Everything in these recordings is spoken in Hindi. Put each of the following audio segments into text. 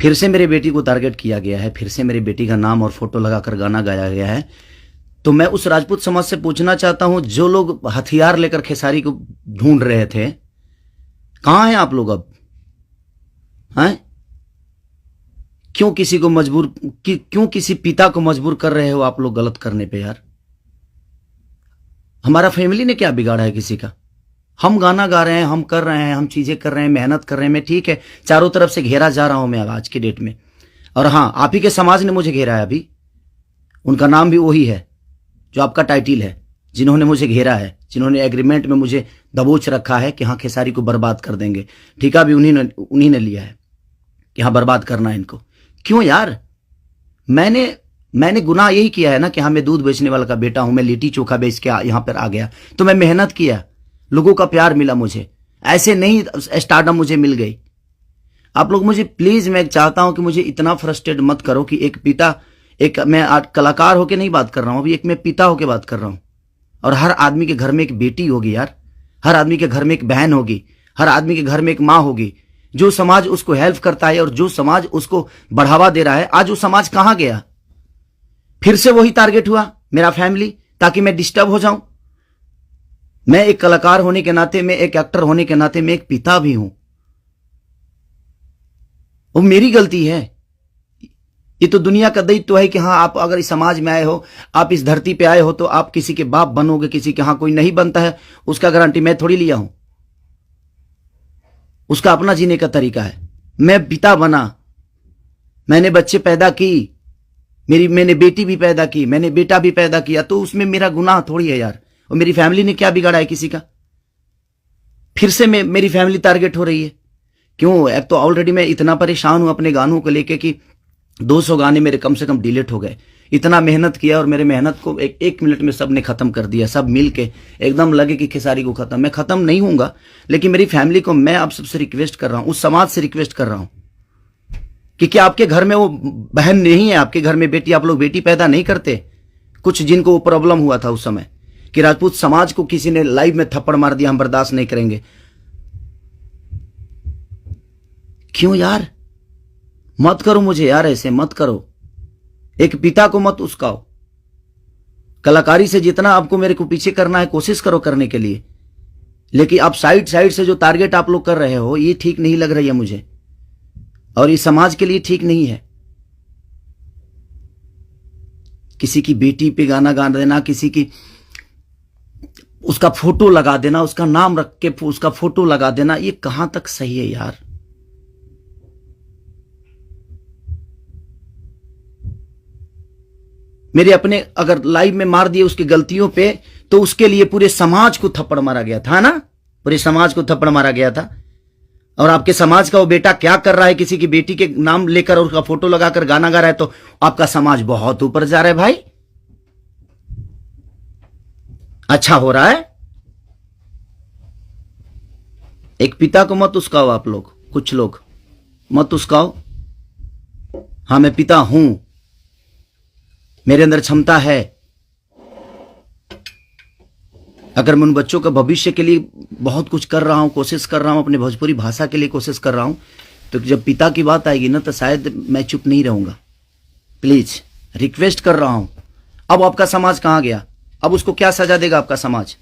फिर से मेरे बेटी को टारगेट किया गया है, फिर से मेरी बेटी का नाम और फोटो लगाकर गाना गाया गया है। तो मैं उस राजपूत समाज से पूछना चाहता हूं, जो लोग हथियार लेकर खेसारी को ढूंढ रहे थे, कहां हैं आप लोग अब? हैं? क्यों किसी को मजबूर, क्यों किसी पिता को मजबूर कर रहे हो आप लोग गलत करने पे यार? हमारा फैमिली ने क्या बिगाड़ा है किसी का? हम गाना गा रहे हैं, हम कर रहे हैं, हम चीजें कर रहे हैं, मेहनत कर रहे हैं। मैं ठीक है, चारों तरफ से घेरा जा रहा हूं मैं आज की डेट में। और हाँ, आप ही के समाज ने मुझे घेरा है अभी। उनका नाम भी वही है जो आपका टाइटिल है, जिन्होंने मुझे घेरा है, जिन्होंने एग्रीमेंट में मुझे दबोच रखा है कि हाँ खेसारी को बर्बाद कर देंगे। ठेका भी उन्हीं ने लिया है कि हाँ बर्बाद करना है इनको। क्यों यार? मैंने गुनाह यही किया है ना कि हाँ मैं दूध बेचने वाला का बेटा हूं, मैं लिट्टी चोखा बेच के यहां पर आ गया, तो मैं मेहनत किया, लोगों का प्यार मिला मुझे। ऐसे नहीं स्टारडम मुझे मिल गई। आप लोग मुझे प्लीज, मैं चाहता हूं कि मुझे इतना फ्रस्ट्रेट मत करो कि एक पिता, एक मैं कलाकार होके नहीं बात कर रहा हूं, अभी एक मैं पिता होके बात कर रहा हूं। और हर आदमी के घर में एक बेटी होगी यार, हर आदमी के घर में एक बहन होगी, हर आदमी के घर में एक माँ होगी। जो समाज उसको हेल्प करता है और जो समाज उसको बढ़ावा दे रहा है, आज वो समाज कहां गया? फिर से वही टारगेट हुआ मेरा फैमिली, ताकि मैं डिस्टर्ब हो जाऊं। मैं एक कलाकार होने के नाते, मैं एक एक्टर होने के नाते, मैं एक पिता भी हूं। वो मेरी गलती है। ये तो दुनिया का दायित्व है कि हाँ आप अगर इस समाज में आए हो, आप इस धरती पे आए हो, तो आप किसी के बाप बनोगे, किसी के। हाँ कोई नहीं बनता है उसका गारंटी मैं थोड़ी लिया हूं, उसका अपना जीने का तरीका है। मैं पिता बना, मैंने बच्चे पैदा की, मैंने बेटी भी पैदा की, मैंने बेटा भी पैदा किया, तो उसमें मेरा गुनाह थोड़ी है यार। और मेरी फैमिली ने क्या बिगाड़ा है किसी का? फिर से मेरी फैमिली टारगेट हो रही है। क्यों? एक तो ऑलरेडी मैं इतना परेशान हूं अपने गानों को लेके कि 200 गाने मेरे कम से कम डिलीट हो गए। इतना मेहनत किया और मेरे मेहनत को एक मिनट में सब ने खत्म कर दिया। सब मिल के एकदम लगे कि खेसारी को खत्म। मैं खत्म नहीं हूंगा, लेकिन मेरी फैमिली को मैं आप सबसे रिक्वेस्ट कर रहा हूं, उस समाज से रिक्वेस्ट कर रहा हूं कि क्या आपके घर में वो बहन नहीं है, आपके घर में बेटी, आप लोग बेटी पैदा नहीं करते? कुछ जिनको वो प्रॉब्लम हुआ था उस समय कि राजपूत समाज को किसी ने लाइव में थप्पड़ मार दिया, हम बर्दाश्त नहीं करेंगे। क्यों यार? मत करो मुझे यार, ऐसे मत करो। एक पिता को मत उस्काओ। कलाकारी से जितना आपको मेरे को पीछे करना है कोशिश करो करने के लिए, लेकिन आप साइड से जो टारगेट आप लोग कर रहे हो, ये ठीक नहीं लग रही है मुझे, और ये समाज के लिए ठीक नहीं है। किसी की बेटी पे गाना गा देना, किसी की उसका फोटो लगा देना, उसका नाम रख के उसका फोटो लगा देना, ये कहां तक सही है यार? मेरे अपने अगर लाइव में मार दिए उसकी गलतियों पे, तो उसके लिए पूरे समाज को थप्पड़ मारा गया था ना, पूरे समाज को थप्पड़ मारा गया था। और आपके समाज का वो बेटा क्या कर रहा है, किसी की बेटी के नाम लेकर और उसका फोटो लगाकर गाना गा रहा है, तो आपका समाज बहुत ऊपर जा रहा है भाई। अच्छा हो रहा है। एक पिता को मत उस्काओ आप लोग, कुछ लोग मत उस्काओ। हाँ मैं पिता हूं, मेरे अंदर क्षमता है। अगर मैं उन बच्चों का भविष्य के लिए बहुत कुछ कर रहा हूं, कोशिश कर रहा हूं, अपने भोजपुरी भाषा के लिए कोशिश कर रहा हूं, तो जब पिता की बात आएगी ना, तो शायद मैं चुप नहीं रहूंगा। प्लीज रिक्वेस्ट कर रहा हूं। अब आपका समाज कहां गया? अब उसको क्या सजा देगा आपका समाज?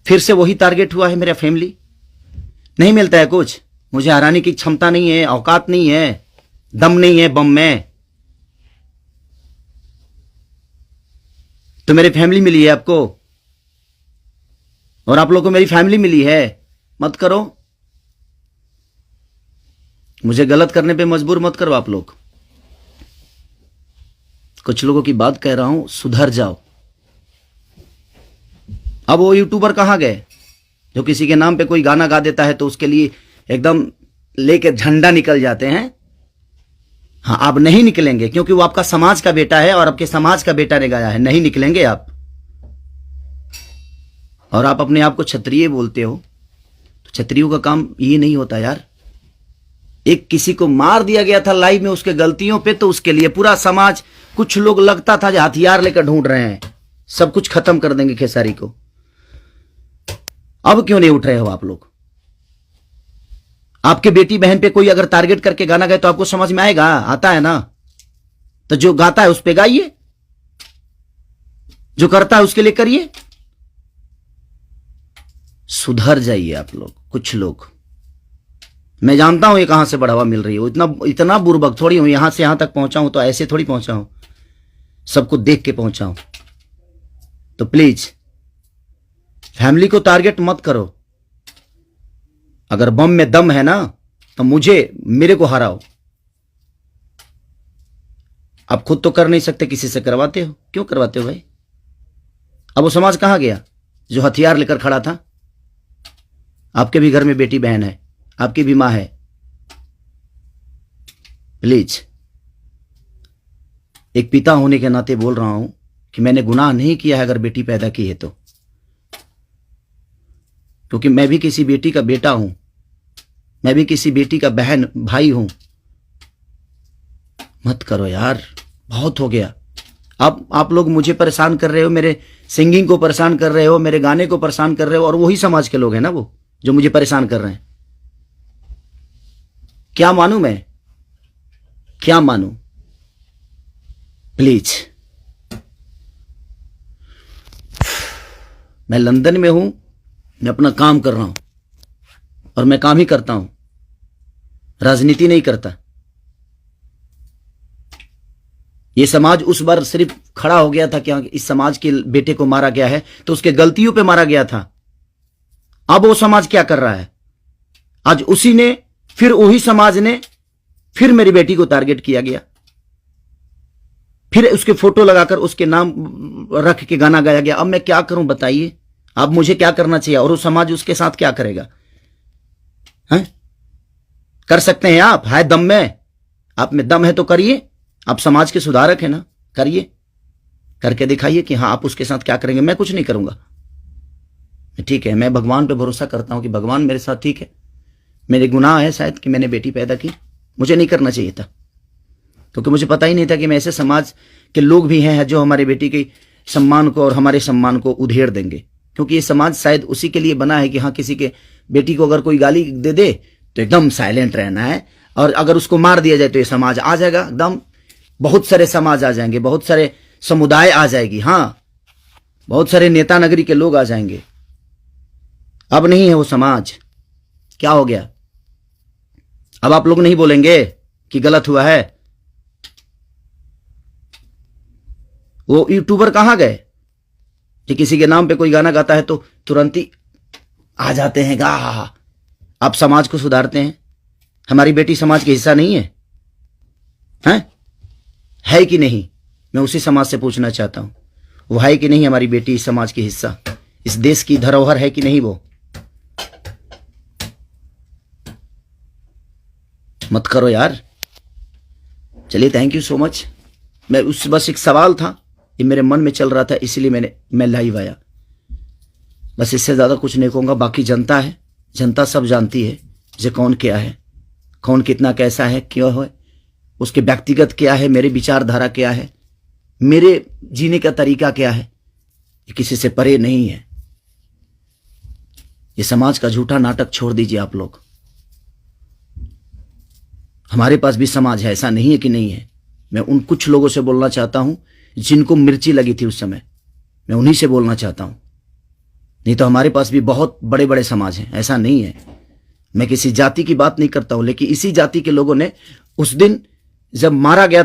फिर से वही टारगेट हुआ है मेरा फैमिली। नहीं मिलता है कुछ, मुझे हराने की क्षमता नहीं है, औकात नहीं है, दम नहीं है बम में, तो मेरी फैमिली मिली है आपको, और आप लोगों को मेरी फैमिली मिली है। मत करो मुझे, गलत करने पे मजबूर मत करो आप लोग। कुछ लोगों की बात कह रहा हूं, सुधर जाओ। अब वो यूट्यूबर कहां गए जो किसी के नाम पे कोई गाना गा देता है तो उसके लिए एकदम लेके झंडा निकल जाते हैं? हाँ आप नहीं निकलेंगे, क्योंकि वो आपका समाज का बेटा है और आपके समाज का बेटा ने गाया है। नहीं निकलेंगे आप। और आप अपने आप को क्षत्रिय बोलते हो, तो क्षत्रियों का काम ये नहीं होता यार। एक किसी को मार दिया गया था लाइव में उसके गलतियों पे, तो उसके लिए पूरा समाज, कुछ लोग लगता था जो हथियार लेकर ढूंढ रहे हैं, सब कुछ खत्म कर देंगे खेसारी को। अब क्यों नहीं उठ रहे हो आप लोग? आपके बेटी बहन पे कोई अगर टारगेट करके गाना गाए तो आपको समझ में आएगा? आता है ना? तो जो गाता है उस पे गाइए, जो करता है उसके लिए करिए। सुधर जाइए आप लोग, कुछ लोग। मैं जानता हूं ये कहां से बढ़ावा मिल रही है, इतना बुर्बक थोड़ी हूं। यहां से यहां तक पहुंचा हूं तो ऐसे थोड़ी पहुंचा हूं, सबको देख के पहुंचा हूं। तो प्लीज फैमिली को टारगेट मत करो। अगर बम में दम है ना तो मेरे को हराओ। आप खुद तो कर नहीं सकते, किसी से करवाते हो। क्यों करवाते हो भाई? अब वो समाज कहां गया जो हथियार लेकर खड़ा था? आपके भी घर में बेटी बहन है, आपकी भी मां है। प्लीज, एक पिता होने के नाते बोल रहा हूं कि मैंने गुनाह नहीं किया है अगर बेटी पैदा की है तो, क्योंकि मैं भी किसी बेटी का बेटा हूं, मैं भी किसी बेटी का बहन भाई हूं। मत करो यार, बहुत हो गया। अब आप लोग मुझे परेशान कर रहे हो, मेरे सिंगिंग को परेशान कर रहे हो, मेरे गाने को परेशान कर रहे हो, और वही समाज के लोग हैं ना वो जो मुझे परेशान कर रहे हैं। क्या मानूं मैं? क्या मानूं? प्लीज, मैं लंदन में हूं, मैं अपना काम कर रहा हूं और मैं काम ही करता हूं, राजनीति नहीं करता। ये समाज उस बार सिर्फ खड़ा हो गया था कि इस समाज के बेटे को मारा गया है तो उसके गलतियों पे मारा गया था। अब वो समाज क्या कर रहा है? आज उसी ने, फिर वही समाज ने, फिर मेरी बेटी को टारगेट किया गया, फिर उसके फोटो लगाकर उसके नाम रख के गाना गाया गया। अब मैं क्या करूं बताइए? अब मुझे क्या करना चाहिए और वो समाज उसके साथ क्या करेगा? हैं? कर सकते हैं आप? है दम में? आप में दम है तो करिए। आप समाज के सुधारक हैं ना, करिए, करके दिखाइए कि हाँ आप उसके साथ क्या करेंगे। मैं कुछ नहीं करूंगा, ठीक है। मैं भगवान पे भरोसा करता हूं कि भगवान मेरे साथ ठीक है। मेरे गुनाह है शायद कि मैंने बेटी पैदा की, मुझे नहीं करना चाहिए था, क्योंकि मुझे पता ही नहीं था कि मैं ऐसे समाज के लोग भी हैं जो हमारे बेटी के सम्मान को और हमारे सम्मान को उधेड़ देंगे। क्योंकि ये समाज शायद उसी के लिए बना है कि हाँ किसी के बेटी को अगर कोई गाली दे दे तो एकदम साइलेंट रहना है, और अगर उसको मार दिया जाए तो ये समाज आ जाएगा एकदम। बहुत सारे समाज आ जाएंगे, बहुत सारे समुदाय आ जाएगी, हाँ बहुत सारे नेता नगरी के लोग आ जाएंगे। अब नहीं है वो समाज। क्या हो गया? अब आप लोग नहीं बोलेंगे कि गलत हुआ है? वो यूट्यूबर कहां गए कि किसी के नाम पे कोई गाना गाता है तो तुरंत ही आ जाते हैं गा। आप समाज को सुधारते हैं। हमारी बेटी समाज का हिस्सा नहीं है? है कि नहीं? मैं उसी समाज से पूछना चाहता हूं, वो है कि नहीं हमारी बेटी इस समाज की हिस्सा? इस देश की धरोहर है कि नहीं वो? मत करो यार। चलिए, थैंक यू सो मच। मैं बस एक सवाल था, ये मेरे मन में चल रहा था, इसीलिए मैं लाइव आया। बस इससे ज्यादा कुछ नहीं कहूंगा। बाकी जनता है, जनता सब जानती है जे कौन क्या है, कौन कितना कैसा है, क्यों है, उसके व्यक्तिगत क्या है, मेरे विचारधारा क्या है, मेरे जीने का तरीका क्या है, ये किसी से परे नहीं है। ये समाज का झूठा नाटक छोड़ दीजिए आप लोग। हमारे पास भी समाज है, ऐसा नहीं है कि नहीं है। मैं उन कुछ लोगों से बोलना चाहता हूं जिनको मिर्ची लगी थी उस समय, मैं उन्हीं से बोलना चाहता हूं। नहीं तो हमारे पास भी बहुत बड़े बड़े समाज हैं, ऐसा नहीं है। मैं किसी जाति की बात नहीं करता हूं, लेकिन इसी जाति के लोगों ने उस दिन जब मारा गया था